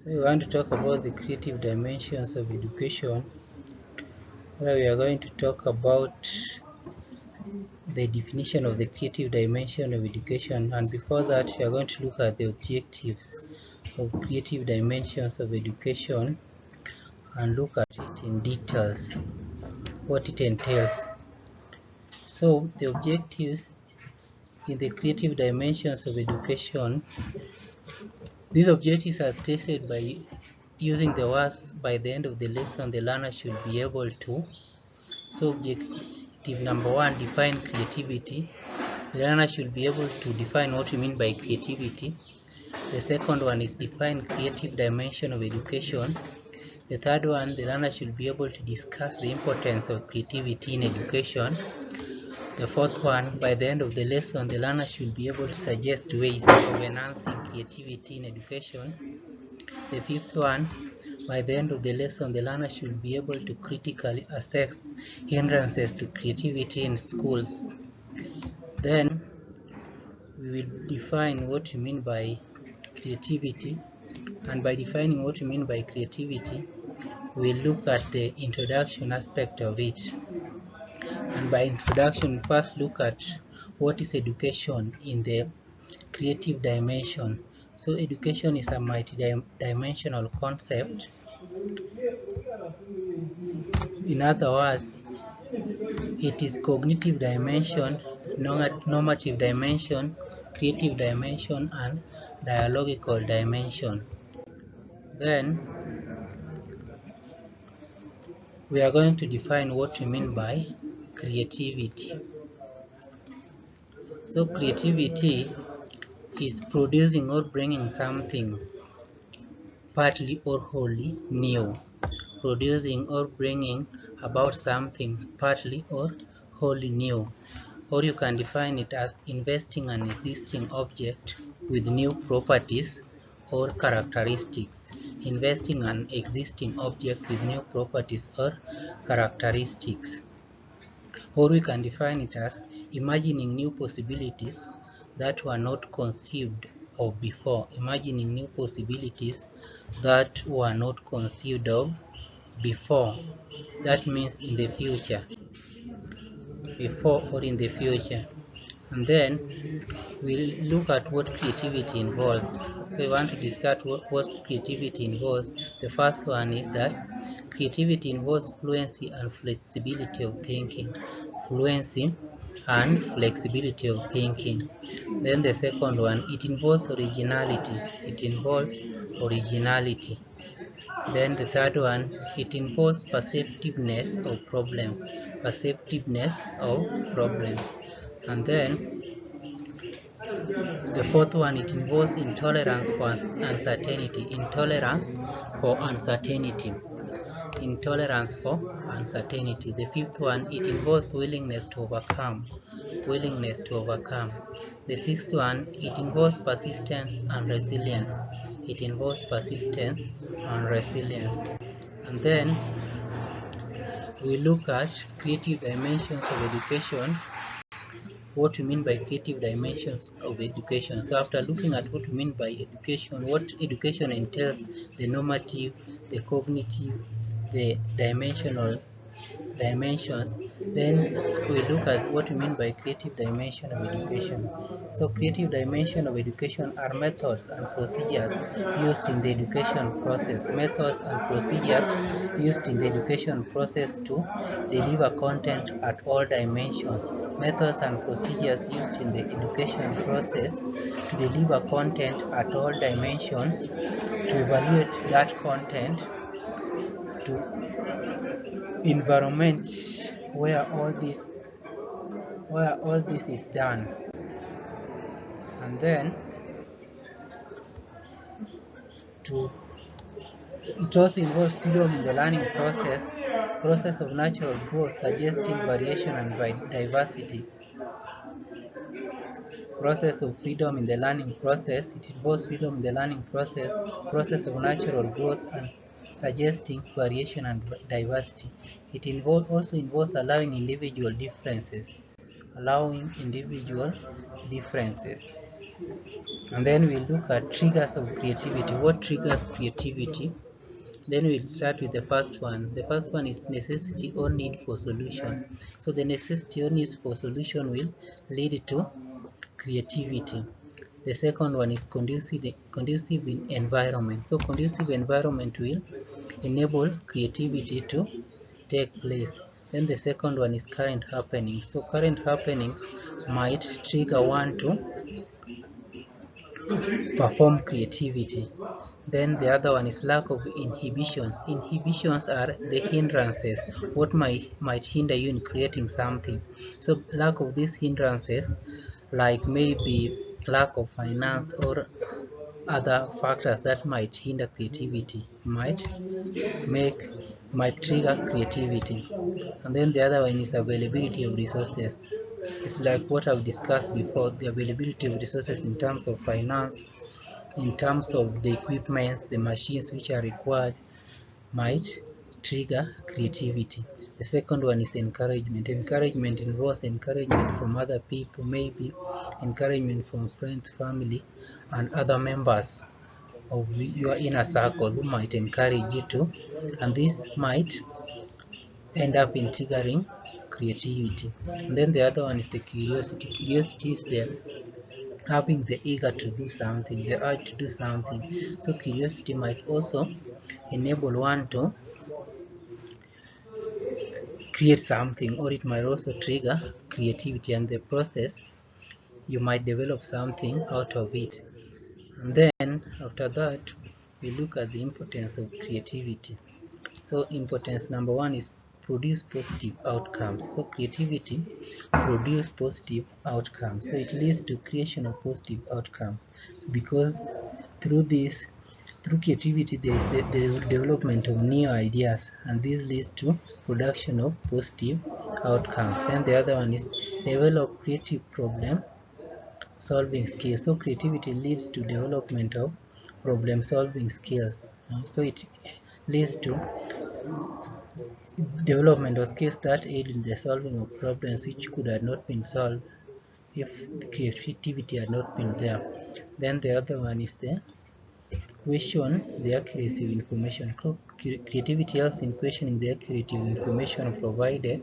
So we want to talk about the creative dimensions of education, where we are going to talk about the definition of the creative dimension of education, and before that we are going to look at the objectives of creative dimensions of education and look at it in details, what it entails. So the objectives in the creative dimensions of education, these objectives are stated by using the words by the end of the lesson the learner should be able to. So objective number one, define creativity. The learner should be able to define what we mean by creativity. The second one is define creative dimension of education. The third one, the learner should be able to discuss the importance of creativity in education. The fourth one, by the end of the lesson, the learner should be able to suggest ways of enhancing creativity in education. The fifth one, by the end of the lesson, the learner should be able to critically assess hindrances to creativity in schools. Then we will define what we mean by creativity, and by defining what we mean by creativity, we'll look at the introduction aspect of it. And by introduction, we first look at what is education in the creative dimension. So education is a multi-dimensional concept. In other words, it is cognitive dimension, normative dimension, creative dimension, and dialogical dimension. Then we are going to define what we mean by creativity. So creativity is producing or bringing something partly or wholly new. Producing or bringing about something partly or wholly new. Or you can define it as investing an existing object with new properties or characteristics. Investing an existing object with new properties or characteristics. Or we can define it as imagining new possibilities that were not conceived of before. Imagining new possibilities that were not conceived of before. That means in the future. Before or in the future. And then we'll look at what creativity involves. So we want to discuss what creativity involves. The first one is that creativity involves fluency and flexibility of thinking. Fluency and flexibility of thinking. Then the second one, it involves originality. It involves originality. Then the third one, it involves perceptiveness of problems. Perceptiveness of problems. And then the fourth one, it involves intolerance for uncertainty. Intolerance for uncertainty. Intolerance for uncertainty. The fifth one, it involves willingness to overcome. Willingness to overcome. The sixth one, it involves persistence and resilience. It involves persistence and resilience. And then we look at creative dimensions of education, what we mean by creative dimensions of education. So after looking at what we mean by education, what education entails, the normative, the cognitive, the dimensional dimensions, then we look at what we mean by creative dimension of education. So creative dimension of education are methods and procedures used in the education process. Methods and procedures used in the education process to deliver content at all dimensions. Methods and procedures used in the education process to deliver content at all dimensions, to evaluate that content, to environment where all this is done. And then it also involves freedom in the learning process of natural growth, suggesting variation and diversity. Process of freedom in the learning process, it involves freedom in the learning process of natural growth and suggesting variation and diversity. It also involves allowing individual differences. And then we'll look at triggers of creativity. What triggers creativity? Then we'll start with the first one. The first one is necessity or need for solution. So the necessity or need for solution will lead to creativity. The second one is conducive environment. So conducive environment will enable creativity to take place. Then the second one is current happenings. So current happenings might trigger one to perform creativity. Then the other one is lack of inhibitions. Inhibitions are the hindrances, what might hinder you in creating something. So lack of these hindrances, like maybe lack of finance or other factors that might hinder creativity, might trigger creativity. And then the other one is availability of resources. It's like what I've discussed before, the availability of resources in terms of finance, in terms of the equipments, the machines which are required, might trigger creativity. The second one is encouragement. Encouragement involves encouragement from other people, maybe encouragement from friends, family, and other members of your inner circle who might encourage you to, and this might end up in triggering creativity. And then the other one is the curiosity. Curiosity is the having the eager to do something, the urge to do something. So curiosity might also enable one to create something, or it might also trigger creativity, and the process you might develop something out of it. And then after that, we look at the importance of creativity. So importance number one is produce positive outcomes. So creativity produce positive outcomes. So it leads to creation of positive outcomes, because through creativity there is the development of new ideas, and this leads to production of positive outcomes. Then the other one is develop creative problem solving skills. So creativity leads to development of problem solving skills. So it leads to development of skills that aid in the solving of problems which could have not been solved if the creativity had not been there. Then the other one is the question the accuracy of information. Creativity helps in questioning the accuracy of information provided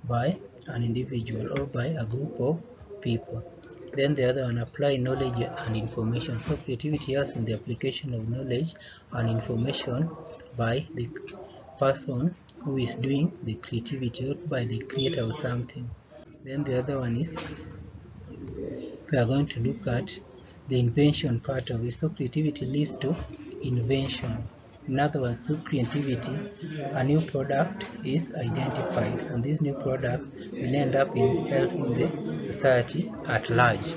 by an individual or by a group of people. Then the other one, apply knowledge and information. So creativity helps in the application of knowledge and information by the person who is doing the creativity, or by the creator of something. Then the other one is, we are going to look at the invention part of it. So creativity leads to invention. In other words, through creativity, a new product is identified, and these new products will end up in helping the society at large.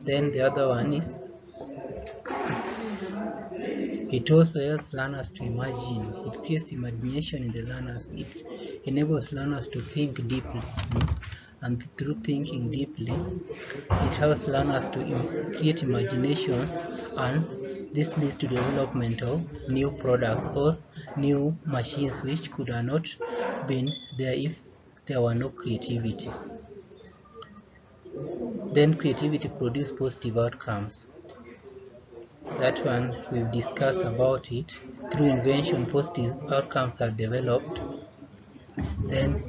Then the other one is, it also helps learners to imagine. It creates imagination in the learners. It enables learners to think deeply, and through thinking deeply, it helps learners to create imaginations, and this leads to development of new products or new machines which could have not been there if there were no creativity. Then creativity produces positive outcomes. That one we've discussed about it. Through invention, positive outcomes are developed. Then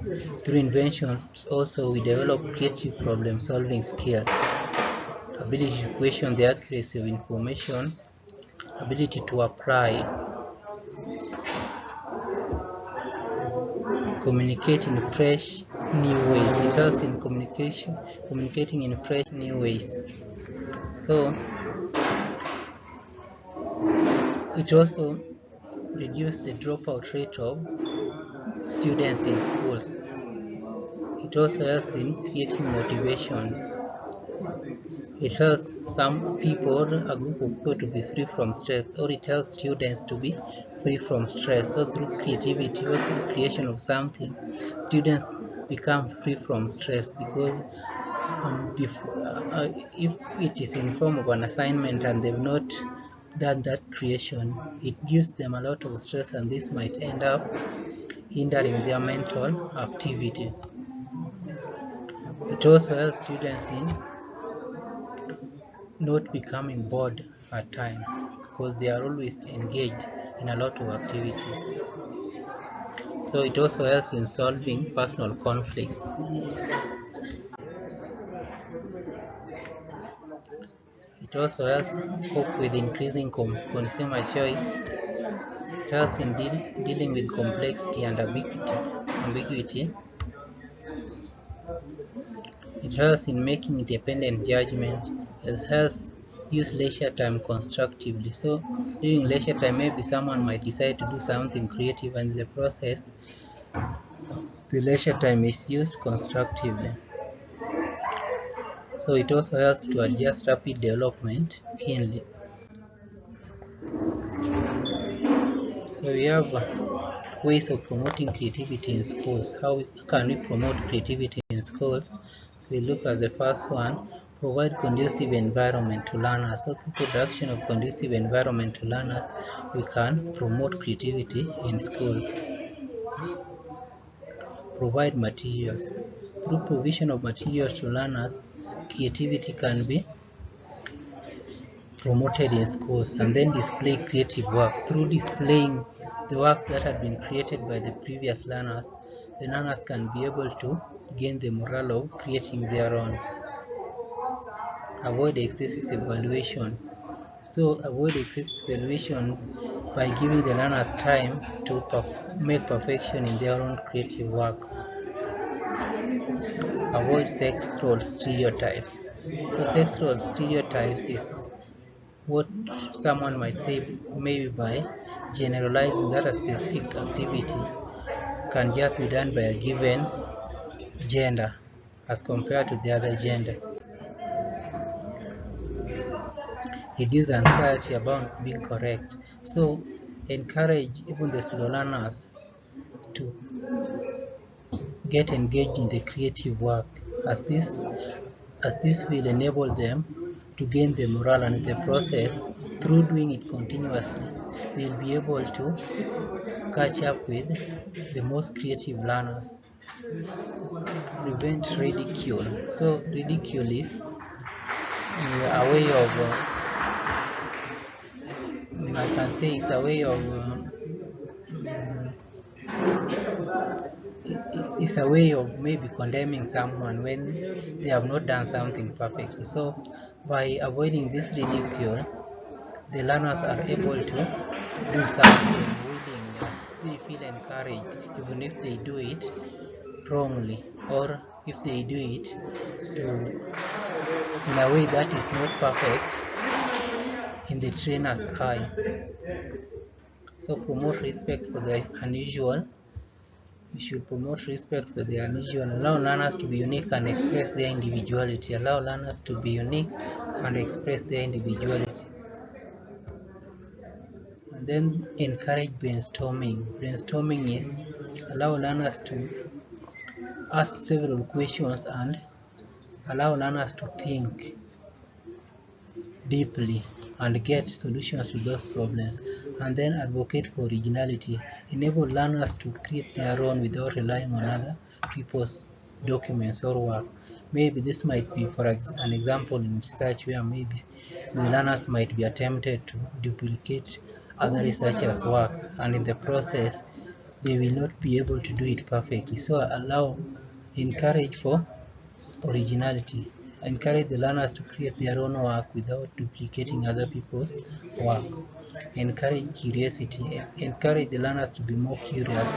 through inventions also we develop creative problem solving skills, ability to question the accuracy of information, ability to apply, communicate in fresh new ways. It helps in communicating in fresh new ways. So it also reduces the dropout rate of students in schools. It also helps in creating motivation. It helps some people, a group of people, to be free from stress, or it helps students to be free from stress. So through creativity or through creation of something, students become free from stress, because if it is in form of an assignment and they've not done that creation, it gives them a lot of stress, and this might end up hindering their mental activity. It also helps students in not becoming bored at times, because they are always engaged in a lot of activities. So it also helps in solving personal conflicts. It also helps cope with increasing consumer choice. It helps in dealing with complexity and ambiguity. It helps in making independent judgment. It helps use leisure time constructively. So during leisure time, maybe someone might decide to do something creative, and in the process, the leisure time is used constructively. So it also helps to adjust rapid development keenly. So we have ways of promoting creativity in schools. How can we promote creativity in schools? So we look at the first one, provide conducive environment to learners. So through production of conducive environment to learners, we can promote creativity in schools. Provide materials. Through provision of materials to learners, creativity can be promoted in schools. And then display creative work. Through displaying the works that had been created by the previous learners, the learners can be able to gain the morale of creating their own. Avoid excessive evaluation. So avoid excessive evaluation by giving the learners time to make perfection in their own creative works. Avoid sex role stereotypes. So sex role stereotypes is what someone might say, maybe by generalizing that a specific activity can just be done by a given gender as compared to the other gender. Reduce anxiety about being correct. So encourage even the slow learners to get engaged in the creative work, as this will enable them to gain the morale, and in the process, through doing it continuously, they'll be able to catch up with the most creative learners. Prevent ridicule. So ridicule is a way of I can say it's a way of it's a way of maybe condemning someone when they have not done something perfectly. So by avoiding this ridicule, the learners are able to do something willingly, as they feel encouraged, even if they do it wrongly, or if they do it in a way that is not perfect in the trainer's eye. So promote respect for the unusual. We should promote respect for the unusual. Allow learners to be unique and express their individuality. Allow learners to be unique and express their individuality. And then encourage brainstorming. Brainstorming is allow learners to ask several questions and allow learners to think deeply and get solutions to those problems. And then advocate for originality. Enable learners to create their own without relying on other people's documents or work. Maybe this might be, for an example, in research where maybe the learners might be attempted to duplicate other researchers' work, and in the process they will not be able to do it perfectly. So encourage for originality. Encourage the learners to create their own work without duplicating other people's work. Encourage curiosity. Encourage the learners to be more curious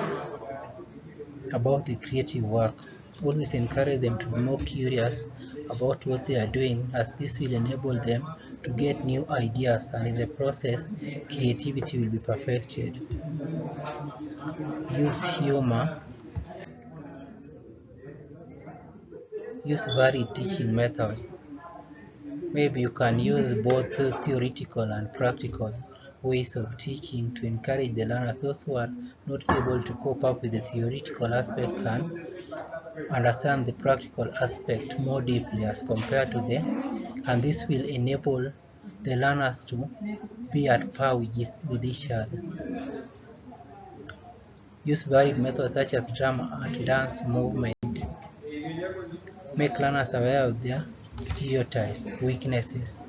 about the creative work. Always encourage them to be more curious about what they are doing, as this will enable them to get new ideas, and in the process, creativity will be perfected. Use humor. Use varied teaching methods. Maybe you can use both theoretical and practical ways of teaching to encourage the learners. Those who are not able to cope up with the theoretical aspect can understand the practical aspect more deeply as compared to and this will enable the learners to be at par with each other. Use varied methods such as drama, art, dance, movement. Make learners aware of their stereotypes, weaknesses.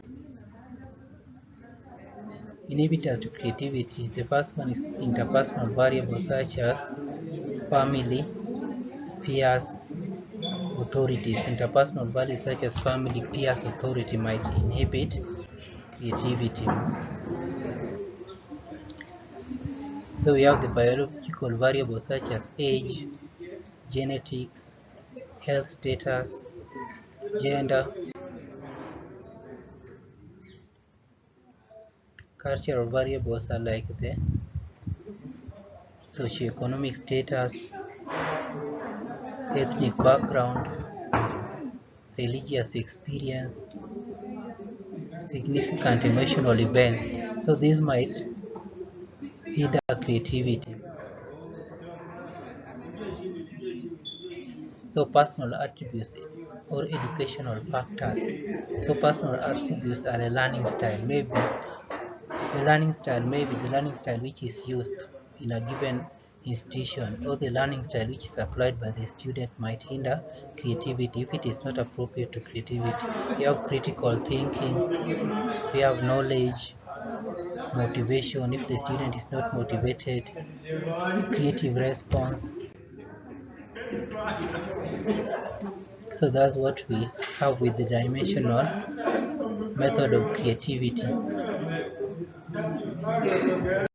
inhibitors to creativity. The first one is interpersonal variables such as family, peers, authorities. Interpersonal values such as family, peers, authority might inhibit creativity. So we have the biological variables such as age, genetics, health status, gender. Cultural variables are like the socioeconomic status, ethnic background, religious experience, significant emotional events. So these might hinder creativity. So personal attributes or educational factors. So personal attributes are a learning style. Maybe the learning style which is used in a given institution, or the learning style which is applied by the student might hinder creativity if it is not appropriate to creativity. We have critical thinking, we have knowledge, motivation. If the student is not motivated, creative response. So that's what we have with the dimensional method of creativity.